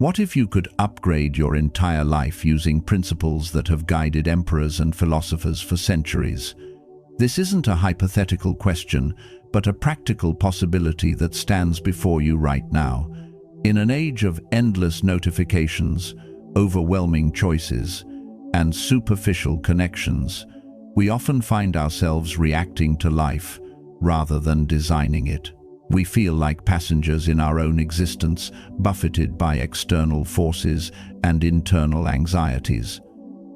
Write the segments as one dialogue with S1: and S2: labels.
S1: What if you could upgrade your entire life using principles that have guided emperors and philosophers for centuries? This isn't a hypothetical question, but a practical possibility that stands before you right now. In an age of endless notifications, overwhelming choices, and superficial connections, we often find ourselves reacting to life rather than designing it. We feel like passengers in our own existence, buffeted by external forces and internal anxieties.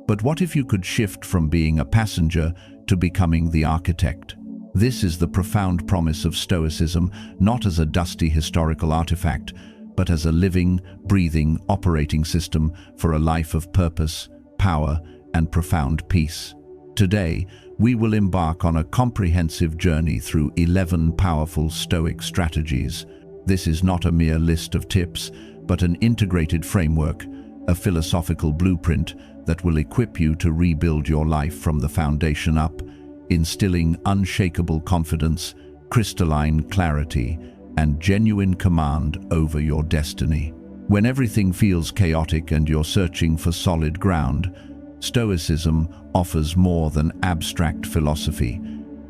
S1: But what if you could shift from being a passenger to becoming the architect? This is the profound promise of Stoicism, not as a dusty historical artifact, but as a living, breathing, operating system for a life of purpose, power, and profound peace. Today, we will embark on a comprehensive journey through 11 powerful Stoic strategies. This is not a mere list of tips, but an integrated framework, a philosophical blueprint that will equip you to rebuild your life from the foundation up, instilling unshakable confidence, crystalline clarity, and genuine command over your destiny. When everything feels chaotic and you're searching for solid ground, Stoicism offers more than abstract philosophy.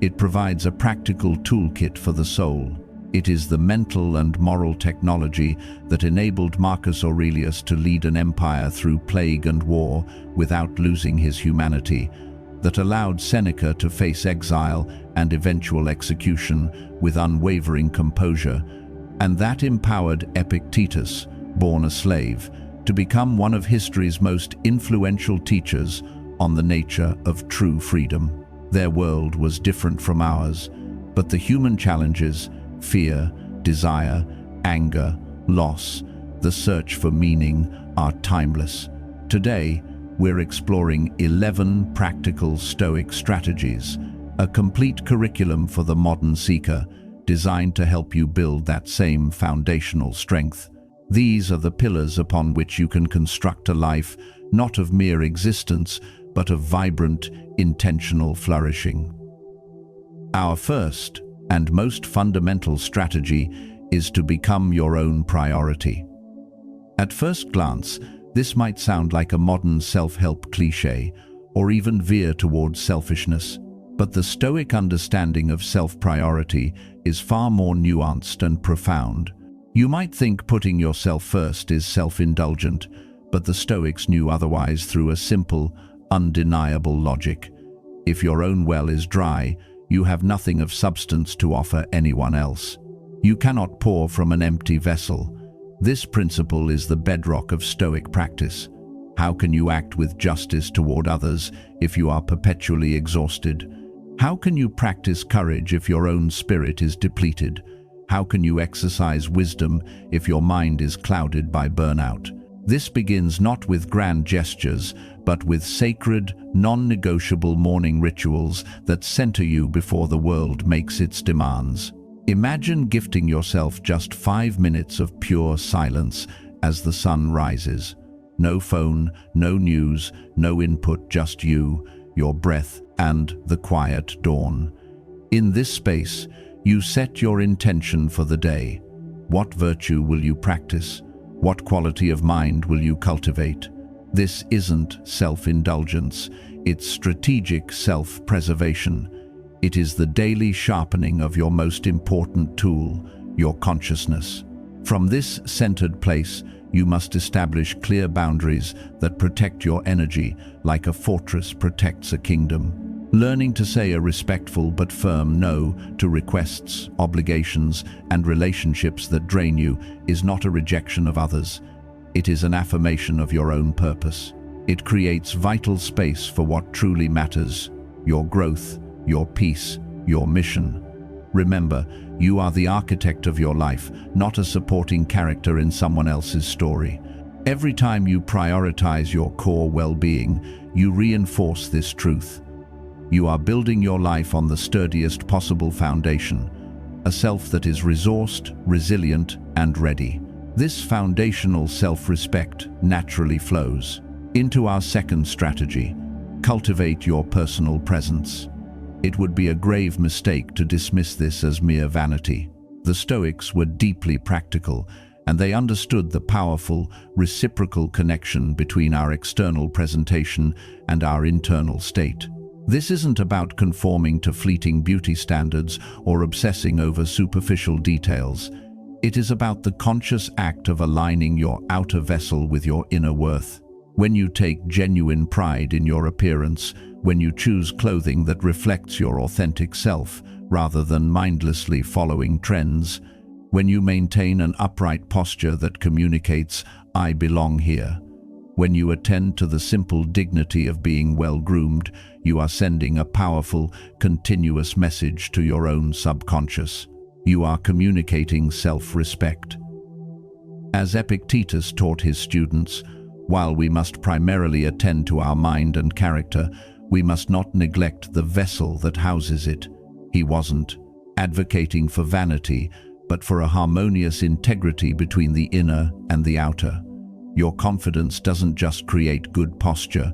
S1: It provides a practical toolkit for the soul. It is the mental and moral technology that enabled Marcus Aurelius to lead an empire through plague and war without losing his humanity, that allowed Seneca to face exile and eventual execution with unwavering composure, and that empowered Epictetus, born a slave, to become one of history's most influential teachers on the nature of true freedom. Their world was different from ours, but the human challenges, fear, desire, anger, loss, the search for meaning, are timeless. Today, we're exploring 11 practical Stoic strategies, a complete curriculum for the modern seeker, designed to help you build that same foundational strength. These are the pillars upon which you can construct a life not of mere existence, but of vibrant, intentional flourishing. Our first and most fundamental strategy is to become your own priority. At first glance, this might sound like a modern self-help cliché, or even veer towards selfishness, but the Stoic understanding of self-priority is far more nuanced and profound. You might think putting yourself first is self-indulgent, but the Stoics knew otherwise through a simple, undeniable logic. If your own well is dry, you have nothing of substance to offer anyone else. You cannot pour from an empty vessel. This principle is the bedrock of Stoic practice. How can you act with justice toward others if you are perpetually exhausted? How can you practice courage if your own spirit is depleted? How can you exercise wisdom if your mind is clouded by burnout? This begins not with grand gestures, but with sacred, non-negotiable morning rituals that center you before the world makes its demands. Imagine gifting yourself just 5 minutes of pure silence as the sun rises. No phone, no news, no input, just you, your breath, and the quiet dawn. In this space, you set your intention for the day. What virtue will you practice? What quality of mind will you cultivate? This isn't self-indulgence, it's strategic self-preservation. It is the daily sharpening of your most important tool, your consciousness. From this centered place, you must establish clear boundaries that protect your energy like a fortress protects a kingdom. Learning to say a respectful but firm no to requests, obligations, and relationships that drain you is not a rejection of others. It is an affirmation of your own purpose. It creates vital space for what truly matters: your growth, your peace, your mission. Remember, you are the architect of your life, not a supporting character in someone else's story. Every time you prioritize your core well-being, you reinforce this truth. You are building your life on the sturdiest possible foundation, a self that is resourced, resilient, and ready. This foundational self-respect naturally flows into our second strategy: cultivate your personal presence. It would be a grave mistake to dismiss this as mere vanity. The Stoics were deeply practical, and they understood the powerful, reciprocal connection between our external presentation and our internal state. This isn't about conforming to fleeting beauty standards or obsessing over superficial details. It is about the conscious act of aligning your outer vessel with your inner worth. When you take genuine pride in your appearance, when you choose clothing that reflects your authentic self rather than mindlessly following trends, when you maintain an upright posture that communicates, "I belong here," when you attend to the simple dignity of being well-groomed, you are sending a powerful, continuous message to your own subconscious. You are communicating self-respect. As Epictetus taught his students, while we must primarily attend to our mind and character, we must not neglect the vessel that houses it. He wasn't advocating for vanity, but for a harmonious integrity between the inner and the outer. Your confidence doesn't just create good posture.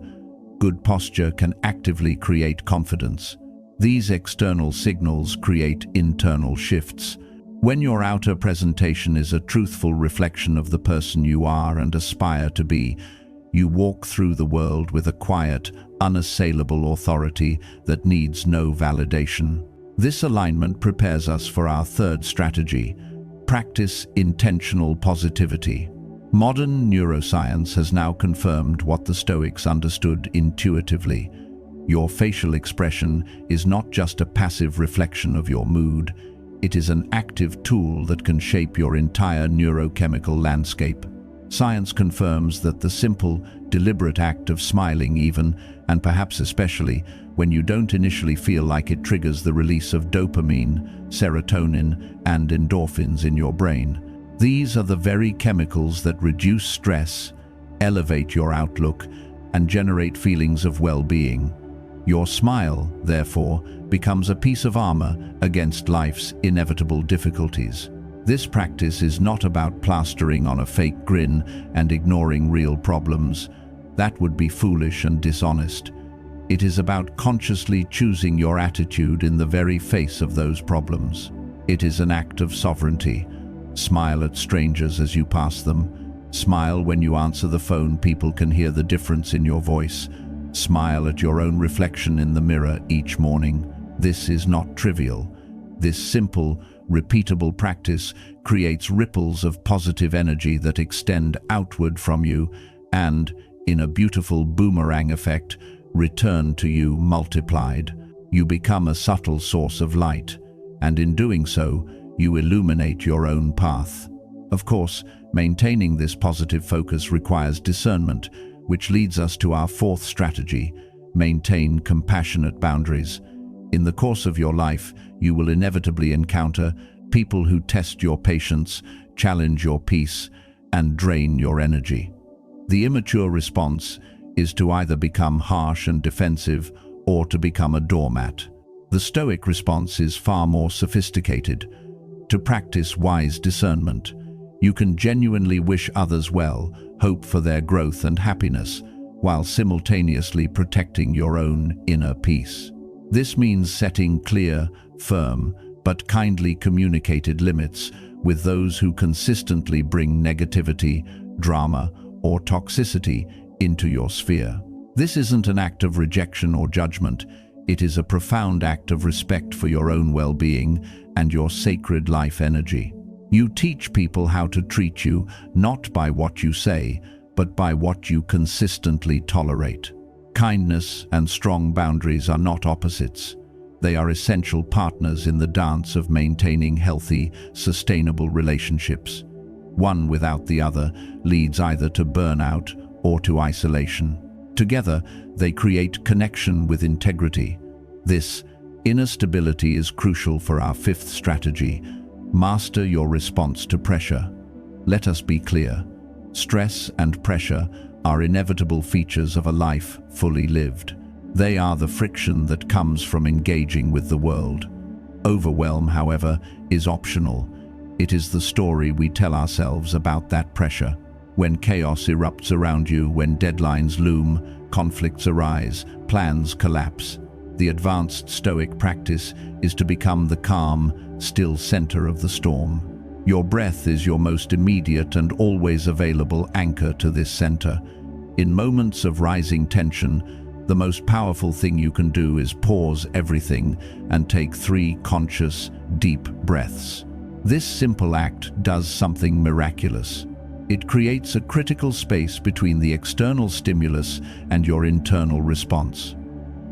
S1: Good posture can actively create confidence. These external signals create internal shifts. When your outer presentation is a truthful reflection of the person you are and aspire to be, you walk through the world with a quiet, unassailable authority that needs no validation. This alignment prepares us for our third strategy: practice intentional positivity. Modern neuroscience has now confirmed what the Stoics understood intuitively. Your facial expression is not just a passive reflection of your mood, it is an active tool that can shape your entire neurochemical landscape. Science confirms that the simple, deliberate act of smiling even, and perhaps especially, when you don't initially feel like it triggers the release of dopamine, serotonin, and endorphins in your brain. These are the very chemicals that reduce stress, elevate your outlook, and generate feelings of well-being. Your smile, therefore, becomes a piece of armor against life's inevitable difficulties. This practice is not about plastering on a fake grin and ignoring real problems. That would be foolish and dishonest. It is about consciously choosing your attitude in the very face of those problems. It is an act of sovereignty. Smile at strangers as you pass them. Smile when you answer the phone, people can hear the difference in your voice. Smile at your own reflection in the mirror each morning. This is not trivial. This simple, repeatable practice creates ripples of positive energy that extend outward from you and, in a beautiful boomerang effect, return to you multiplied. You become a subtle source of light, and in doing so, you illuminate your own path. Of course, maintaining this positive focus requires discernment, which leads us to our fourth strategy: maintain compassionate boundaries. In the course of your life, you will inevitably encounter people who test your patience, challenge your peace, and drain your energy. The immature response is to either become harsh and defensive or to become a doormat. The Stoic response is far more sophisticated. To practice wise discernment, you can genuinely wish others well, hope for their growth and happiness, while simultaneously protecting your own inner peace. This means setting clear, firm, but kindly communicated limits with those who consistently bring negativity, drama, or toxicity into your sphere. This isn't an act of rejection or judgment. It is a profound act of respect for your own well-being and your sacred life energy. You teach people how to treat you, not by what you say, but by what you consistently tolerate. Kindness and strong boundaries are not opposites. They are essential partners in the dance of maintaining healthy, sustainable relationships. One without the other leads either to burnout or to isolation. Together, they create connection with integrity. This inner stability is crucial for our fifth strategy: master your response to pressure. Let us be clear. Stress and pressure are inevitable features of a life fully lived. They are the friction that comes from engaging with the world. Overwhelm, however, is optional. It is the story we tell ourselves about that pressure. When chaos erupts around you, when deadlines loom, conflicts arise, plans collapse, the advanced Stoic practice is to become the calm, still center of the storm. Your breath is your most immediate and always available anchor to this center. In moments of rising tension, the most powerful thing you can do is pause everything and take 3 conscious, deep breaths. This simple act does something miraculous. It creates a critical space between the external stimulus and your internal response.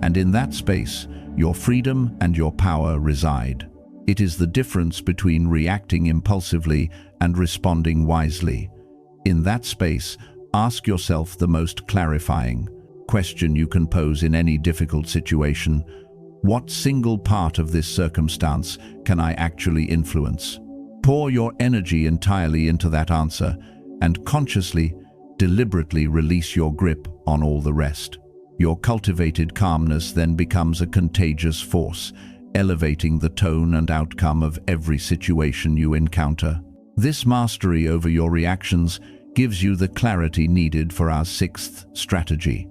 S1: And in that space, your freedom and your power reside. It is the difference between reacting impulsively and responding wisely. In that space, ask yourself the most clarifying question you can pose in any difficult situation. What single part of this circumstance can I actually influence? Pour your energy entirely into that answer and consciously, deliberately release your grip on all the rest. Your cultivated calmness then becomes a contagious force, elevating the tone and outcome of every situation you encounter. This mastery over your reactions gives you the clarity needed for our 6th strategy.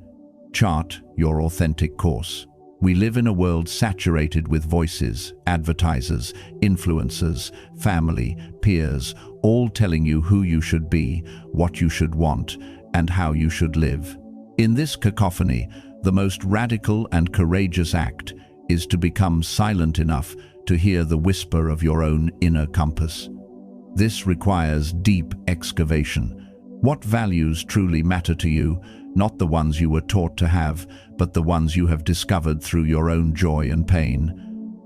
S1: Chart your authentic course. We live in a world saturated with voices, advertisers, influencers, family, peers, all telling you who you should be, what you should want, and how you should live. In this cacophony, the most radical and courageous act is to become silent enough to hear the whisper of your own inner compass. This requires deep excavation. What values truly matter to you? Not the ones you were taught to have, but the ones you have discovered through your own joy and pain.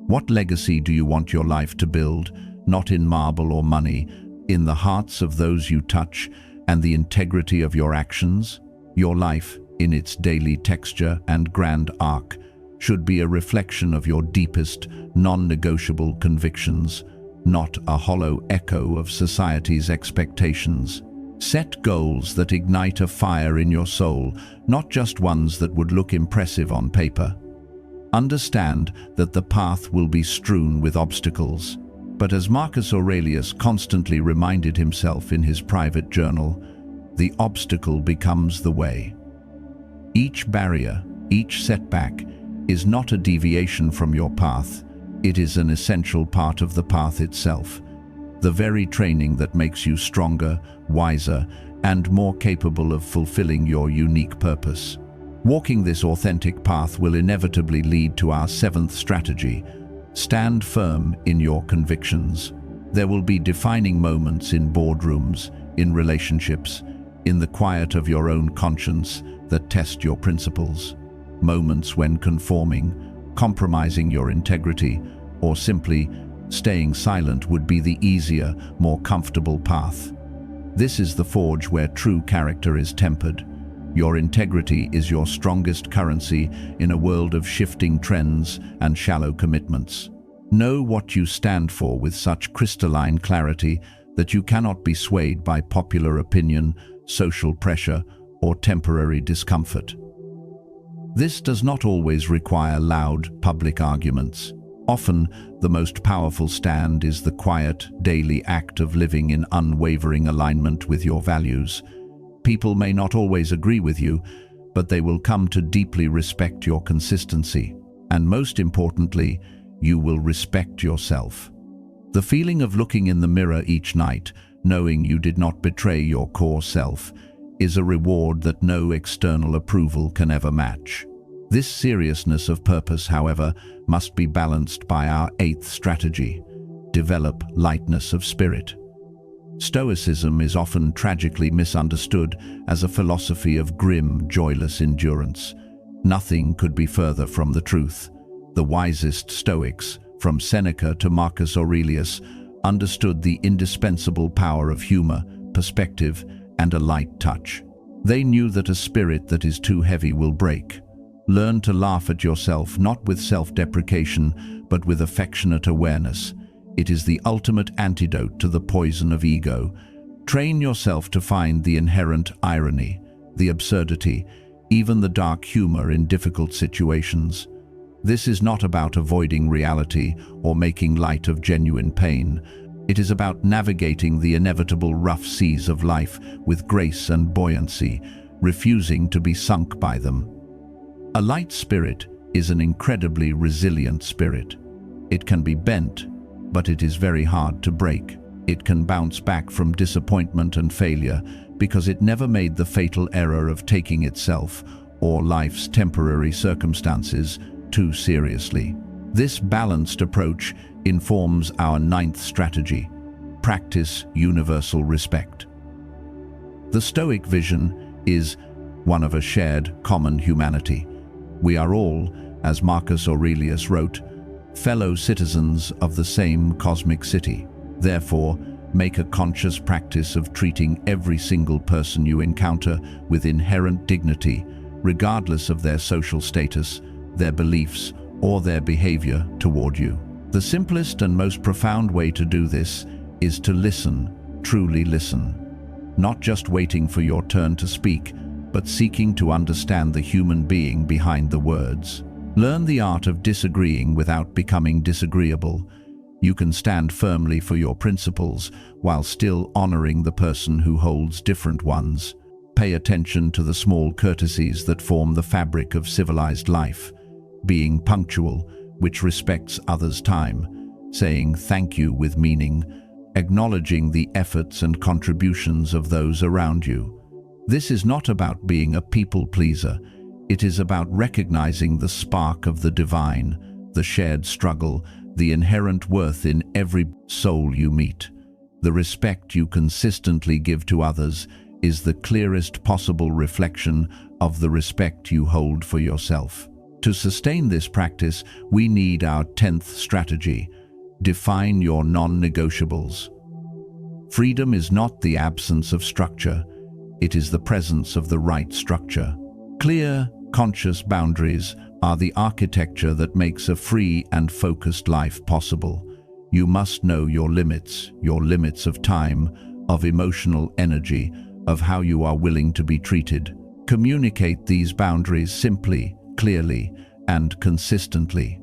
S1: What legacy do you want your life to build? Not in marble or money, in the hearts of those you touch and the integrity of your actions. Your life, in its daily texture and grand arc, should be a reflection of your deepest, non-negotiable convictions, not a hollow echo of society's expectations. Set goals that ignite a fire in your soul, not just ones that would look impressive on paper. Understand that the path will be strewn with obstacles, but as Marcus Aurelius constantly reminded himself in his private journal, the obstacle becomes the way. Each barrier, each setback, is not a deviation from your path. It is an essential part of the path itself, the very training that makes you stronger, wiser, and more capable of fulfilling your unique purpose. Walking this authentic path will inevitably lead to our 7th strategy. Stand firm in your convictions. There will be defining moments in boardrooms, in relationships, in the quiet of your own conscience that test your principles. Moments when conforming, compromising your integrity, or simply staying silent would be the easier, more comfortable path. This is the forge where true character is tempered. Your integrity is your strongest currency in a world of shifting trends and shallow commitments. Know what you stand for with such crystalline clarity that you cannot be swayed by popular opinion, social pressure, or temporary discomfort. This does not always require loud, public arguments. Often, the most powerful stand is the quiet, daily act of living in unwavering alignment with your values. People may not always agree with you, but they will come to deeply respect your consistency. And most importantly, you will respect yourself. The feeling of looking in the mirror each night, knowing you did not betray your core self, is a reward that no external approval can ever match. This seriousness of purpose, however, must be balanced by our 8th strategy: develop lightness of spirit. Stoicism is often tragically misunderstood as a philosophy of grim, joyless endurance. Nothing could be further from the truth. The wisest Stoics, from Seneca to Marcus Aurelius, understood the indispensable power of humor, perspective, and a light touch. They knew that a spirit that is too heavy will break. Learn to laugh at yourself, not with self-deprecation, but with affectionate awareness. It is the ultimate antidote to the poison of ego. Train yourself to find the inherent irony, the absurdity, even the dark humor in difficult situations. This is not about avoiding reality or making light of genuine pain. It is about navigating the inevitable rough seas of life with grace and buoyancy, refusing to be sunk by them. A light spirit is an incredibly resilient spirit. It can be bent, but it is very hard to break. It can bounce back from disappointment and failure because it never made the fatal error of taking itself or life's temporary circumstances too seriously. This balanced approach informs our ninth strategy: practice universal respect. The Stoic vision is one of a shared, common humanity. We are all, as Marcus Aurelius wrote, fellow citizens of the same cosmic city. Therefore, make a conscious practice of treating every single person you encounter with inherent dignity, regardless of their social status, their beliefs, or their behavior toward you. The simplest and most profound way to do this is to listen, truly listen. Not just waiting for your turn to speak, but seeking to understand the human being behind the words. Learn the art of disagreeing without becoming disagreeable. You can stand firmly for your principles while still honoring the person who holds different ones. Pay attention to the small courtesies that form the fabric of civilized life. Being punctual, which respects others' time. Saying thank you with meaning. Acknowledging the efforts and contributions of those around you. This is not about being a people pleaser. It is about recognizing the spark of the divine, the shared struggle, the inherent worth in every soul you meet. The respect you consistently give to others is the clearest possible reflection of the respect you hold for yourself. To sustain this practice, we need our 10th strategy: define your non-negotiables. Freedom is not the absence of structure, it is the presence of the right structure. Clear, conscious boundaries are the architecture that makes a free and focused life possible. You must know your limits of time, of emotional energy, of how you are willing to be treated. Communicate these boundaries simply, clearly, and consistently.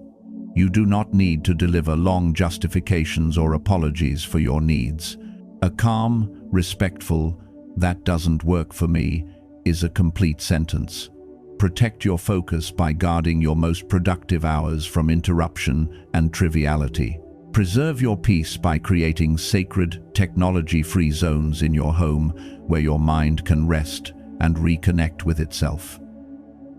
S1: You do not need to deliver long justifications or apologies for your needs. A calm, respectful, "that doesn't work for me," is a complete sentence. Protect your focus by guarding your most productive hours from interruption and triviality. Preserve your peace by creating sacred, technology-free zones in your home where your mind can rest and reconnect with itself.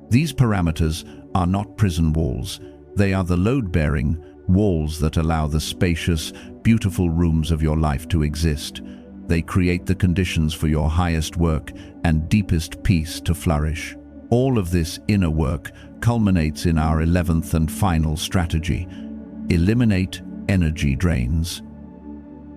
S1: These parameters are not prison walls. They are the load-bearing walls that allow the spacious, beautiful rooms of your life to exist. They create the conditions for your highest work and deepest peace to flourish. All of this inner work culminates in our 11th and final strategy: eliminate energy drains.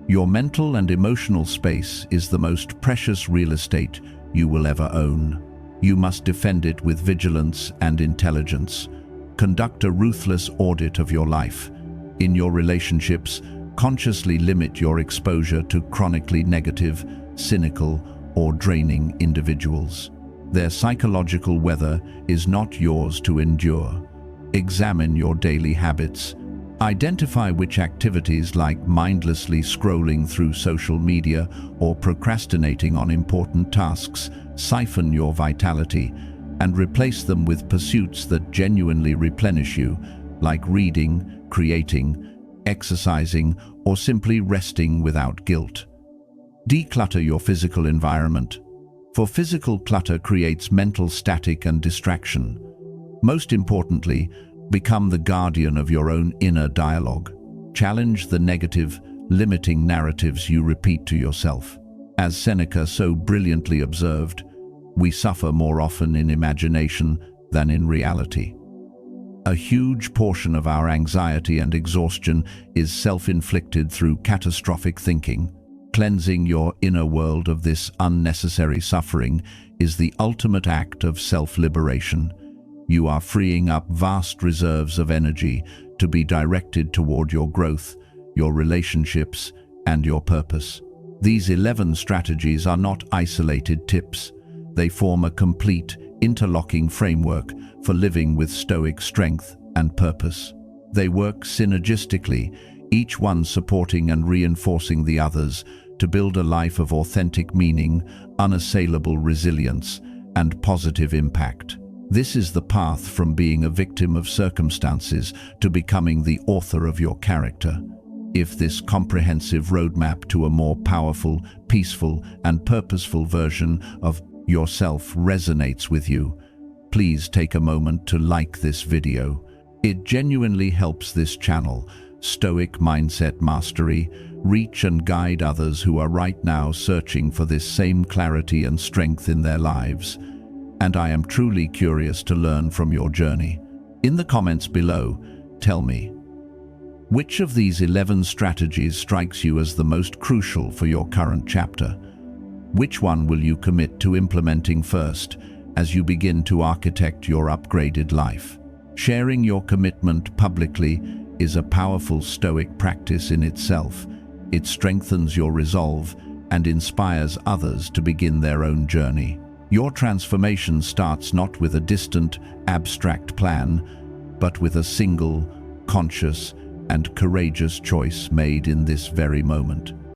S1: Your mental and emotional space is the most precious real estate you will ever own. You must defend it with vigilance and intelligence. Conduct a ruthless audit of your life. In your relationships, consciously limit your exposure to chronically negative, cynical, or draining individuals. Their psychological weather is not yours to endure. Examine your daily habits. Identify which activities, like mindlessly scrolling through social media or procrastinating on important tasks, siphon your vitality, and replace them with pursuits that genuinely replenish you, like reading, creating, exercising, or simply resting without guilt. Declutter your physical environment, for physical clutter creates mental static and distraction. Most importantly, become the guardian of your own inner dialogue. Challenge the negative, limiting narratives you repeat to yourself. As Seneca so brilliantly observed, we suffer more often in imagination than in reality. A huge portion of our anxiety and exhaustion is self-inflicted through catastrophic thinking. Cleansing your inner world of this unnecessary suffering is the ultimate act of self-liberation. You are freeing up vast reserves of energy to be directed toward your growth, your relationships, and your purpose. These 11 strategies are not isolated tips. They form a complete, interlocking framework for living with Stoic strength and purpose. They work synergistically, each one supporting and reinforcing the others, to build a life of authentic meaning, unassailable resilience, and positive impact. This is the path from being a victim of circumstances to becoming the author of your character. If this comprehensive roadmap to a more powerful, peaceful, and purposeful version of yourself resonates with you, please take a moment to like this video. It genuinely helps this channel, Stoic Mindset Mastery, reach and guide others who are right now searching for this same clarity and strength in their lives. And I am truly curious to learn from your journey. In the comments below, tell me, which of these 11 strategies strikes you as the most crucial for your current chapter? Which one will you commit to implementing first as you begin to architect your upgraded life? Sharing your commitment publicly is a powerful Stoic practice in itself. It strengthens your resolve and inspires others to begin their own journey. Your transformation starts not with a distant, abstract plan, but with a single, conscious, and courageous choice made in this very moment.